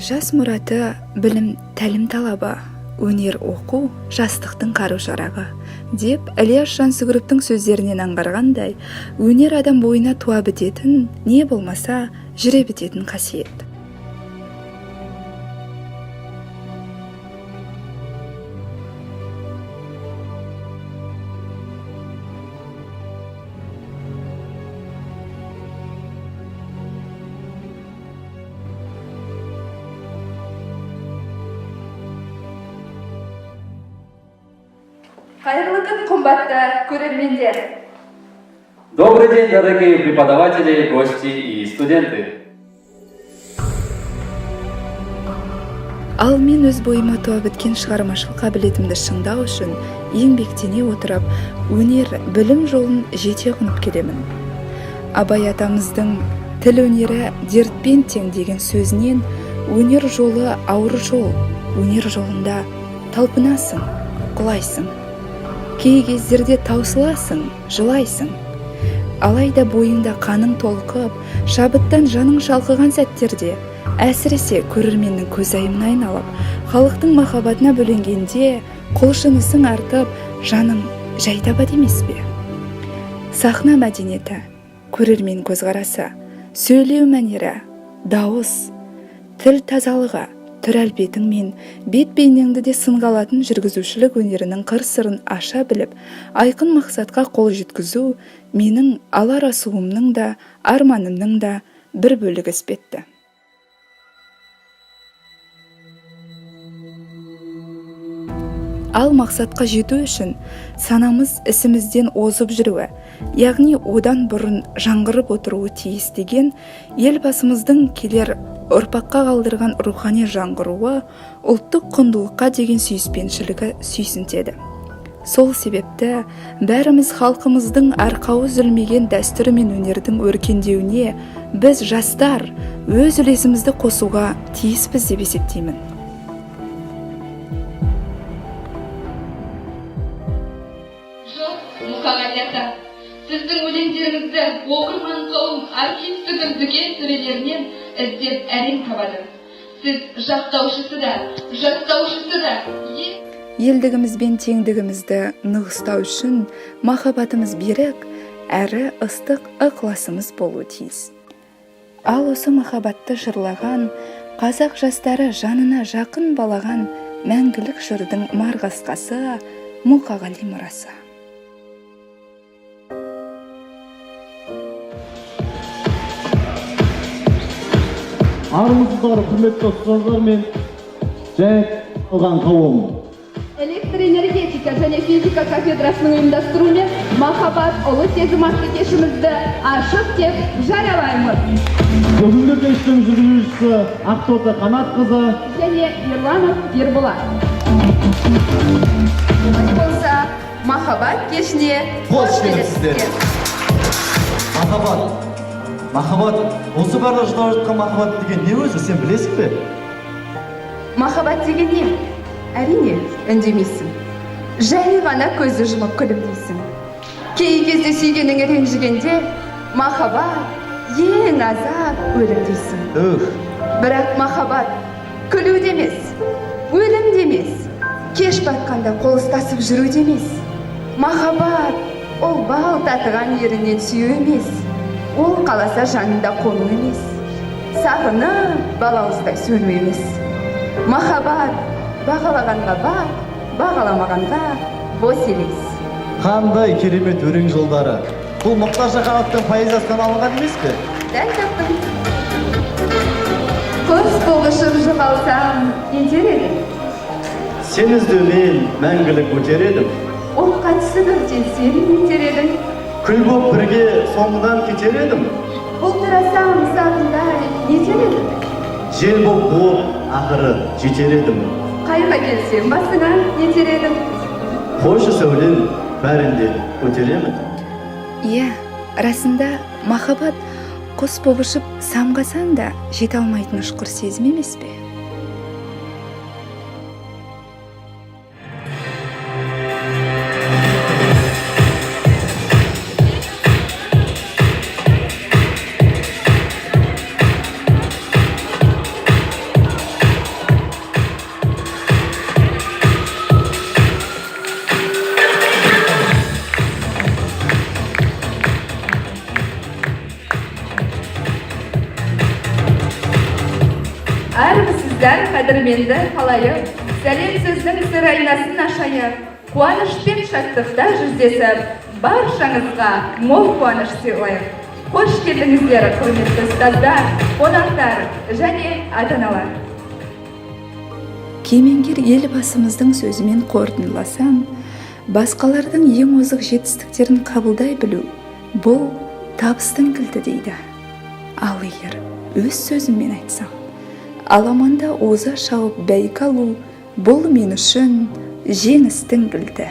Жас мұраты білім тәлім талабы, өнер оқу жастықтың қару-жарағы деп Ілияс Жансүгіровтің сөздерінен аңғарғандай, өнер адам бойына туа бітетін, не болмаса жүре бітетін қасиет. Қайырлы күн, қымбатты көрермендер. Добрый день, дорогие преподаватели, гости и студенты. Ал мен өз бойыма туа біткен шығармашылық қабілетімді шыңдау үшін еңбектене отырып, өнер, білім жолын жете құнып келемін. Абай атамыздың тіл өнері дертпен тең деген сөзінен өнер жолы ауыр жол, өнер жолында талпынасың, құлайсың. Кей кездерде таусыласың, жылайсың. Алайда бойыңда қаның толқып, шабыттан жаның шалқыған сәттерде, әсіресе көрерменнің көзайымына айналып, халықтың махаббатына бөленгенде, құлшынысың артып, жаның жай табады емес пе? Сахна мәдениеті, көрермен көзқарасы, сөйлеу мәнері, дауыс, тіл тазалығы, түр әлпетің мен бет бейнеңді де сынға алатын жүргізушілік өнерінің қыр-сырын аша біліп, айқын мақсатқа қол жеткізу менің алар асуымның да, арманымның да бір бөлігі іспетті. Ал мақсатқа жету үшін санамыз ісімізден озып жүруі, яғни одан бұрын жаңғырып отыруы тиіс деген елбасымыздың келер ұрпаққа қалдырған рухани жаңғыруы ұлттық құндылыққа деген сүйіспеншілігі сүйсінтеді. Сол себепті бәріміз халқымыздың арқауы үзілмеген дәстүрі мен өнердің өркендеуіне біз жастар өз үлесімізді қосуға тиіспіз деп есептеймін. Сіздің өлеңдеріңізді оқырман қауым архивтің дүкен сөрелерінен іздеп әрең табады. Сіз жақтаушысы да, жастаушысы да. Елдігіміз бен теңдігімізді нығыстау үшін махаббатымыз берік, әрі ыстық ықыласымыз болуы тиіс. Ал осы махаббатты жырлаған, қазақ жастары жанына жақын балаған мәңгілік жырдың марғасқасы Мұқағали мұрасы. Армысыздар, құрметті ұстаздар мен жай қалған қауым. Электроэнергетика және физика кафедрасының ұйымдастыруымен махаббат ұлы сезім атты кешімізді ашық деп жариялаймыз. Бүгінгі кештің жүргізушісі Ақтоты Қанатқызы және Ерланов Ерболат. Болса, махаббат кешіне қош келіпсіздер. Махаббат, осы барда жыналып жатқан махаббат деген не өзі, сен білесің бе? Махаббат деген не? Әрине, үндемейсің. Жай ғана көзді жұмып күлімдейсің. Кей кезде сүйгеніңе ренжігенде, махаббат ең азап өлім дейсің. Бірақ махаббат күлу демес, өлім демес, кеш батқанда қол ұстасып жүру демес. Махаббат ол бал татыған ерінен сүю емес. Ол қаласа жанында қону емес. Сағынып балауыздай сөйлеу емес. Махаббат бағалағанға бақ, бағаламағанға бос елес. Қандай керемет өлең жолдары. Бұл Мұхтар Шахановтың поэзиясынан алынған емес пе? Дәл таптым. Құс болғышып жоғалсам, нетер едім? Сен іздеумен мәңгілік өтер едім. Оққа түсіп өртенсем нетер едің? Күл боп бірге соңынан кетер едім. Бұлтырасам сағындай нетер едім? Жел боп буып, ақыры жетер едім. Қайға келсем басыңа нетер едім? Қойшы сәулем бәрінде көтеремін. Иә, расында махаббат құс боп ұшып самғасан да жете алмайтын ұшқыр сезім емес пе? қадірменді халайық, сәлем сөздің сыр айнасын ашайық, қуаныш пен шаттықта жүздесіп, баршаңызға мол қуаныш сыйлайық. Қош келдіңіздер, құрметті ұстаздар, қонақтар және ата-аналар. Кемеңгер елбасымыздың сөзімен қорытындыласам, басқалардың ең озық жетістіктерін қабылдай білу, бұл табыстың кілті дейді. Ал егер өз сөзіммен айтсам, аламанда оза шауып бәйгі алу, бұл мен үшін жеңістің кілті.